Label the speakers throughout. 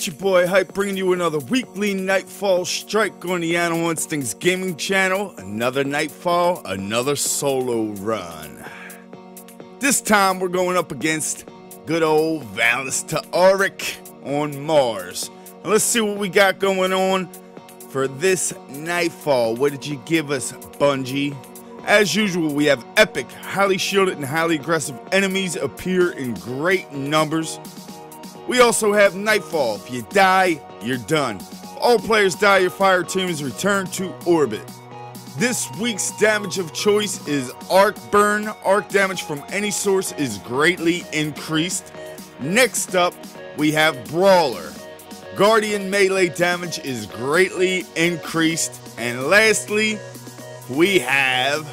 Speaker 1: It's your boy Hype bringing you another weekly Nightfall strike on the Animal Instincts gaming channel. Another Nightfall, another solo run. This time we're going up against good old Valus Ta'arik on Mars. Now let's see what we got going on for this Nightfall. What did you give us, Bungie? As usual, we have epic, highly shielded and highly aggressive enemies appear in great numbers. We also have Nightfall. If you die, you're done. If all players die, your fire team is returned to orbit. This week's damage of choice is Arc Burn. Arc damage from any source is greatly increased. Next up, we have Brawler. Guardian melee damage is greatly increased. And lastly, we have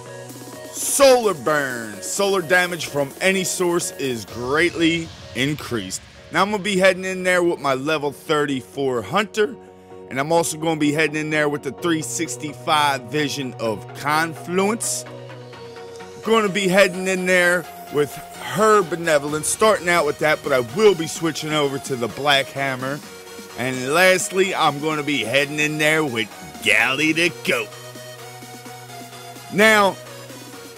Speaker 1: Solar Burn. Solar damage from any source is greatly increased. Now I'm going to be heading in there with my level 34 Hunter. And I'm also going to be heading in there with the 365 Vision of Confluence. I'm going to be heading in there with her Benevolence. Starting out with that, but I will be switching over to the Black Hammer. And lastly, I'm going to be heading in there with Galley the Goat. Now,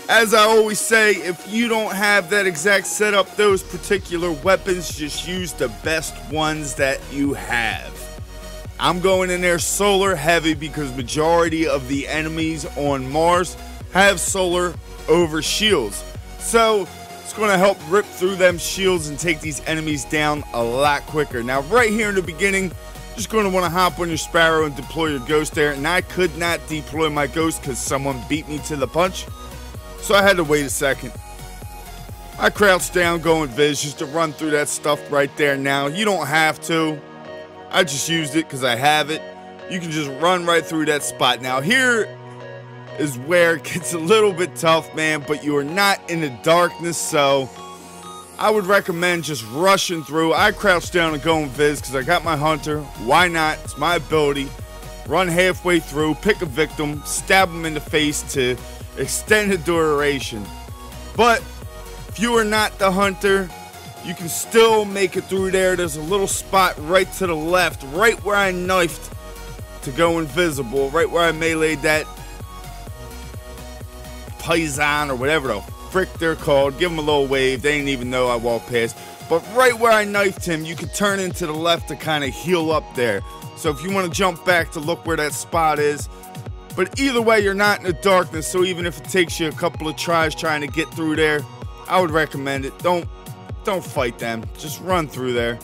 Speaker 1: as I always say, if you don't have that exact setup, those particular weapons, just use the best ones that you have. I'm going in there solar heavy because majority of the enemies on Mars have solar over shields. So it's going to help rip through them shields and take these enemies down a lot quicker. Now right here in the beginning, just going to want to hop on your Sparrow and deploy your Ghost there. And I could not deploy my Ghost because someone beat me to the punch. So I had to wait a second. I crouched down going Viz just to run through that stuff right there. Now, you don't have to. I just used it because I have it. You can just run right through that spot. Now, here is where it gets a little bit tough, man. But you are not in the darkness, so I would recommend just rushing through. I crouched down and going Viz because I got my Hunter. Why not? It's my ability. Run halfway through, pick a victim, stab them in the face to extended duration. But if you are not the Hunter, you can still make it through there. There's a little spot right to the left, right where I knifed to go invisible, right where I meleeed that Meizong or whatever the frick they're called. Give them a little wave. They didn't even know I walked past. But right where I knifed him, you can turn into the left to kind of heal up there. So if you want to jump back to look where that spot is. But either way, you're not in the darkness, so even if it takes you a couple of tries trying to get through there, I would recommend it. Don't fight them. Just run through there.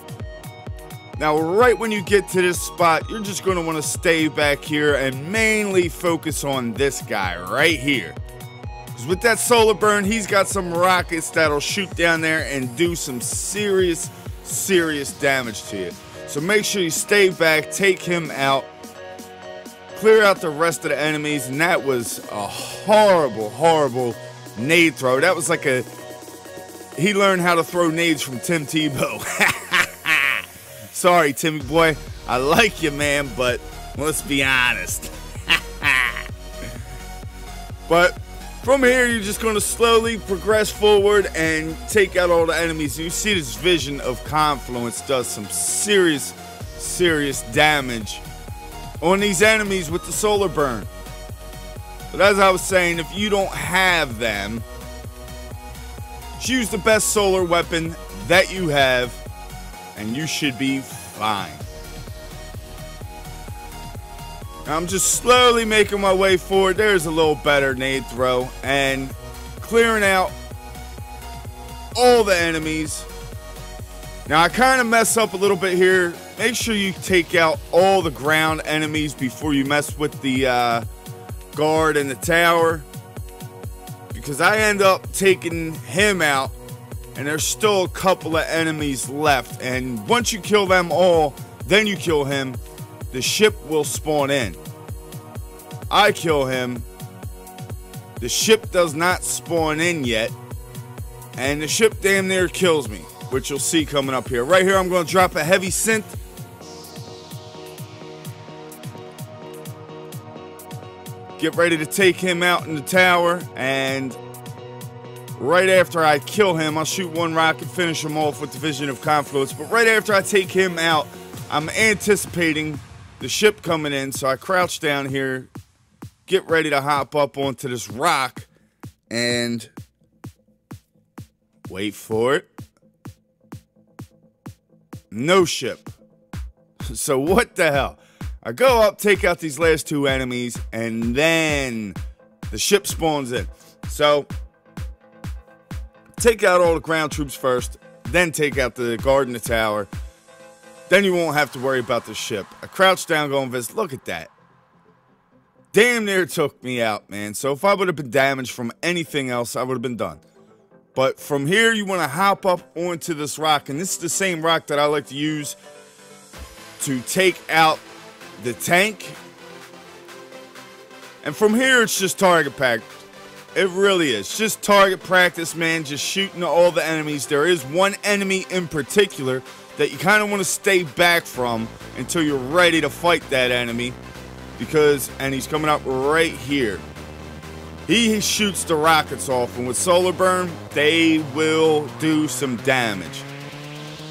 Speaker 1: Now, right when you get to this spot, you're just going to want to stay back here and mainly focus on this guy right here. Because with that Solar Burn, he's got some rockets that'll shoot down there and do some serious damage to you. So make sure you stay back, take him out. Clear out the rest of the enemies, and that was a horrible nade throw. That was like he learned how to throw nades from Tim Tebow. Sorry, Timmy boy. I like you, man, but let's be honest. But from here, you're just going to slowly progress forward and take out all the enemies. And you see this Vision of Confluence does some serious damage on these enemies with the Solar Burn. But as I was saying, if you don't have them, choose the best solar weapon that you have, and you should be fine. Now I'm just slowly making my way forward. There's a little better nade throw, and clearing out all the enemies. Now I kind of mess up a little bit here. Make sure you take out all the ground enemies before you mess with the guard and the tower. Because I end up taking him out, and there's still a couple of enemies left. And once you kill them all, then you kill him, the ship will spawn in. I kill him, the ship does not spawn in yet, and the ship damn near kills me, which you'll see coming up here. Right here, I'm going to drop a heavy synth. Get ready to take him out in the tower, and right after I kill him, I'll shoot one rocket, finish him off with the Vision of Confluence. But right after I take him out, I'm anticipating the ship coming in, so I crouch down here, get ready to hop up onto this rock, and wait for it. No ship. So what the hell? I go up, take out these last two enemies, and then the ship spawns in. So take out all the ground troops first, then take out the guard in the tower. Then you won't have to worry about the ship. I crouch down, go and visit. Look at that. Damn near took me out, man. So if I would have been damaged from anything else, I would have been done. But from here, you want to hop up onto this rock. And this is the same rock that I like to use to take out the tank. And from here, it's just target practice. It really is. Just target practice, man. Just shooting all the enemies. There is one enemy in particular that you kind of want to stay back from until you're ready to fight that enemy. And he's coming up right here. He shoots the rockets off, and with solar burn, they will do some damage.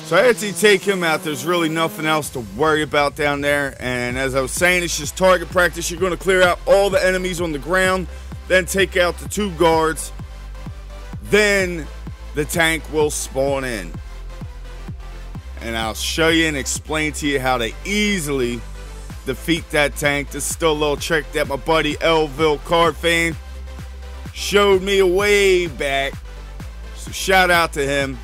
Speaker 1: So after you take him out, there's really nothing else to worry about down there. And as I was saying, it's just target practice. You're going to clear out all the enemies on the ground, then take out the two guards. Then the tank will spawn in. And I'll show you and explain to you how to easily defeat that tank. This is still a little trick that my buddy Elville Card Fan showed me a way back. So shout out to him.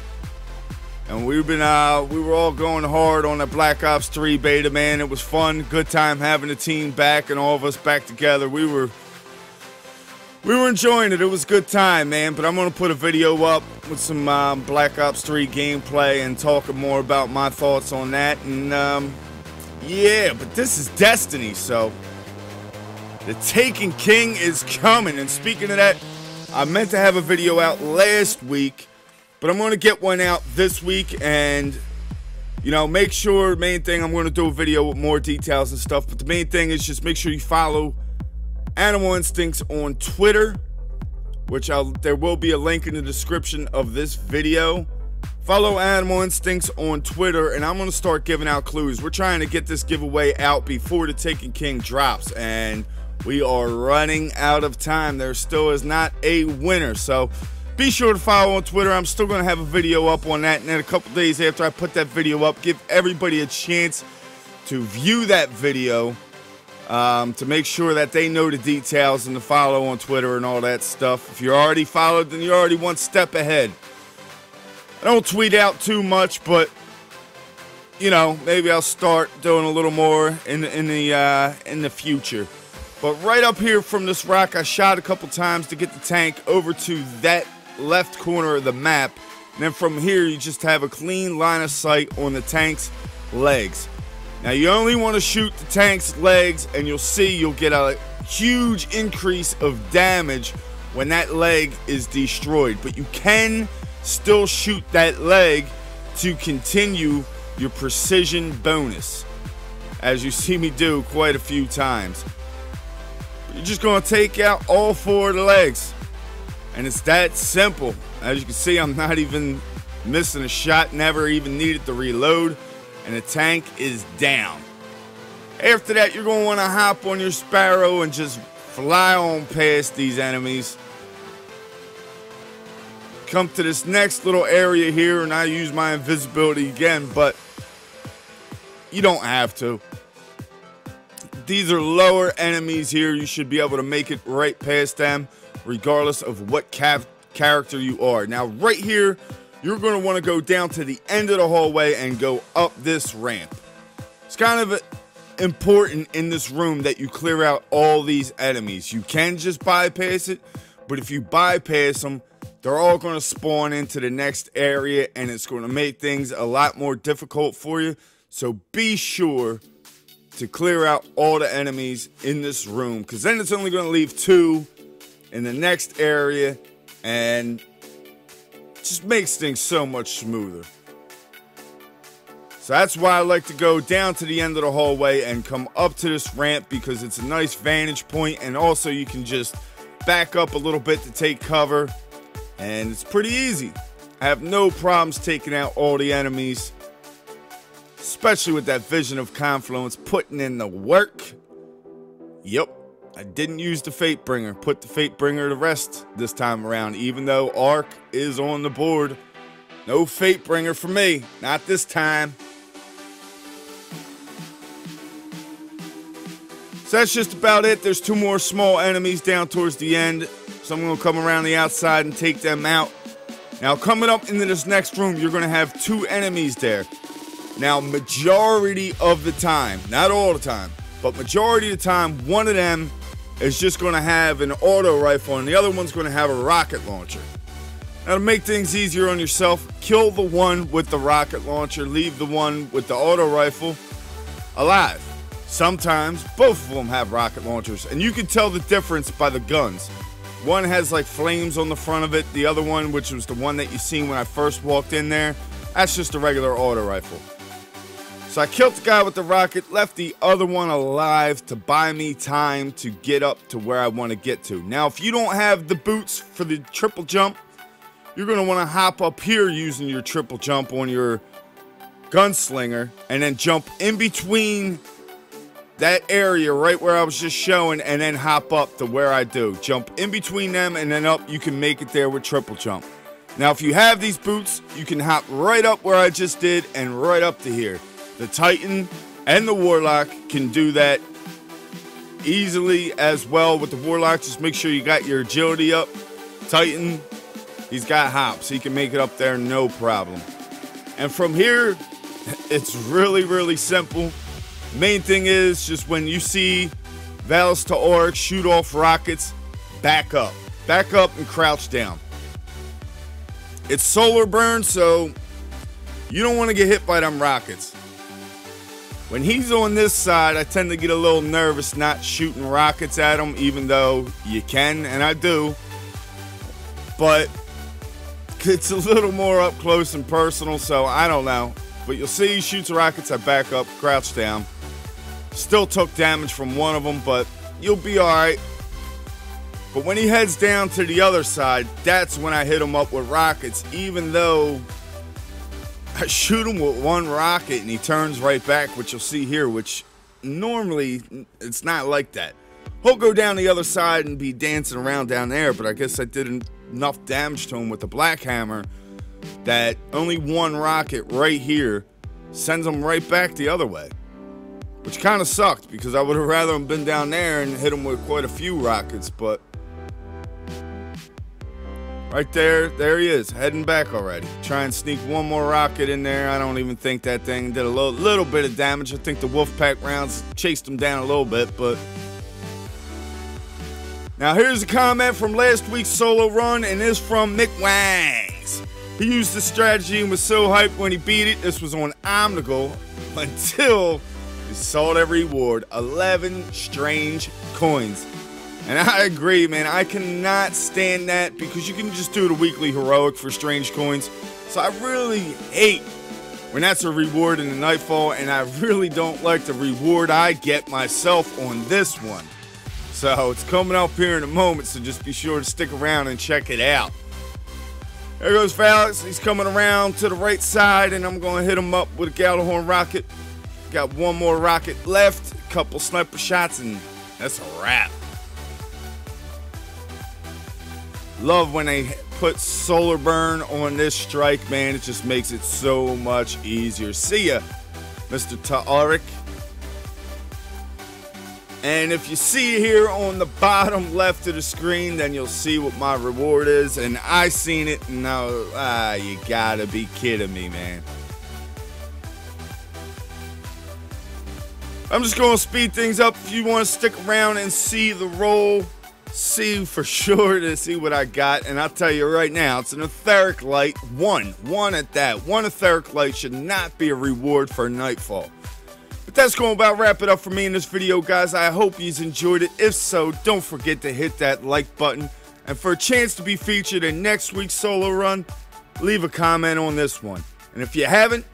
Speaker 1: And we were all going hard on that Black Ops 3 beta, man. It was fun, good time having the team back and all of us back together. We were enjoying it. It was a good time, man. But I'm gonna put a video up with some Black Ops 3 gameplay and talking more about my thoughts on that. And yeah, but this is Destiny, so the Taken King is coming. And speaking of that, I meant to have a video out last week, but I'm going to get one out this week. And, you know, make sure, main thing, I'm going to do a video with more details and stuff. But the main thing is just make sure you follow Animal Instincts on Twitter, which there will be a link in the description of this video. Follow Animal Instincts on Twitter, and I'm going to start giving out clues. We're trying to get this giveaway out before the Taken King drops, and we are running out of time. There still is not a winner, so be sure to follow on Twitter. I'm still going to have a video up on that, and then a couple days after I put that video up, give everybody a chance to view that video, to make sure that they know the details and to follow on Twitter and all that stuff. If you're already followed, then you're already one step ahead. I don't tweet out too much, but you know, maybe I'll start doing a little more in the future. But right up here from this rock, I shot a couple times to get the tank over to that left corner of the map. And then from here, you just have a clean line of sight on the tank's legs. Now, you only want to shoot the tank's legs, and you'll see you'll get a huge increase of damage when that leg is destroyed. But you can still shoot that leg to continue your precision bonus, as you see me do quite a few times. You're just going to take out all four of the legs, and it's that simple. As you can see, I'm not even missing a shot, never even needed to reload, and the tank is down. After that, you're going to want to hop on your Sparrow and just fly on past these enemies. Come to this next little area here, and I use my invisibility again, but you don't have to. These are lower enemies here. You should be able to make it right past them, regardless of what character you are. Now, right here, you're going to want to go down to the end of the hallway and go up this ramp. It's kind of important in this room that you clear out all these enemies. You can just bypass it, but if you bypass them, they're all going to spawn into the next area, and it's going to make things a lot more difficult for you. So be sure to clear out all the enemies in this room, because then it's only going to leave two in the next area, and it just makes things so much smoother. So that's why I like to go down to the end of the hallway and come up to this ramp, because it's a nice vantage point, and also you can just back up a little bit to take cover, and it's pretty easy. I have no problems taking out all the enemies. especially with that Vision of Confluence, putting in the work. Yep, I didn't use the Fate Bringer. Put the Fate Bringer to rest this time around, even though Arc is on the board. No Fate Bringer for me, not this time. So that's just about it. There's 2 more small enemies down towards the end, so I'm going to come around the outside and take them out. Now, coming up into this next room, you're going to have 2 enemies there. Now, majority of the time, not all the time, but majority of the time, one of them is just going to have an auto rifle and the other one's going to have a rocket launcher. Now, to make things easier on yourself, kill the one with the rocket launcher, leave the one with the auto rifle alive. Sometimes both of them have rocket launchers, and you can tell the difference by the guns. One has like flames on the front of it. The other one, which was the one that you seen when I first walked in there, that's just a regular auto rifle. So I killed the guy with the rocket, left the other one alive to buy me time to get up to where I want to get to. Now, if you don't have the boots for the triple jump, you're going to want to hop up here using your triple jump on your gunslinger and then jump in between that area right where I was just showing, and then hop up to where I do. Jump in between them and then up. You can make it there with triple jump. Now, if you have these boots, you can hop right up where I just did and right up to here. The Titan and the Warlock can do that easily as well. With the Warlock, just make sure you got your agility up. Titan, he's got hops. He can make it up there, no problem. And from here, it's really, really simple. Main thing is just when you see Valus to Auric shoot off rockets, back up. Back up and crouch down. It's solar burn, so you don't want to get hit by them rockets. When he's on this side, I tend to get a little nervous not shooting rockets at him, even though you can, and I do. But it's a little more up close and personal, so I don't know. But you'll see he shoots rockets, I back up, crouch down. Still took damage from one of them, but you'll be alright. But when he heads down to the other side, that's when I hit him up with rockets, even though I shoot him with one rocket and he turns right back, which you'll see here, which normally it's not like that. He'll go down the other side and be dancing around down there, but I guess I did enough damage to him with the Black Hammer that only one rocket right here sends him right back the other way. Which kind of sucked, because I would have rather him been down there and hit him with quite a few rockets, but right there he is, heading back already. Try and sneak one more rocket in there. I don't even think that thing did a little bit of damage. I think the Wolfpack rounds chased him down a little bit, but now here's a comment from last week's solo run, and it's from Mick Wangs. He used this strategy and was so hyped when he beat it. This was on Omnigul until he saw that reward, 11 strange coins. And I agree, man, I cannot stand that, because you can just do the weekly heroic for strange coins. So I really hate when that's a reward in the Nightfall, and I really don't like the reward I get myself on this one. So it's coming up here in a moment, so just be sure to stick around and check it out. There goes Valus. He's coming around to the right side, and I'm going to hit him up with a Gallahorn rocket. Got one more rocket left, a couple sniper shots, and that's a wrap. Love when they put solar burn on this strike, man. It just makes it so much easier. See ya, Mr. Ta'arik. And if you see here on the bottom left of the screen, then you'll see what my reward is. And I seen it, and now, you gotta be kidding me, man. I'm just gonna speed things up. If you want to stick around and see the roll, see for sure to see what I got. And I'll tell you right now, it's an etheric light. One at that. One etheric light should not be a reward for Nightfall. But that's going to about wrap it up for me in this video, guys. I hope you enjoyed it. If so, don't forget to hit that like button. And for a chance to be featured in next week's solo run, leave a comment on this one. And if you haven't,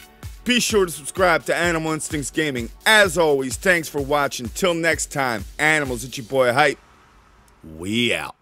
Speaker 1: be sure to subscribe to Animal Instincts Gaming. As always, thanks for watching. Till next time, Animals, it's your boy Hype. We out.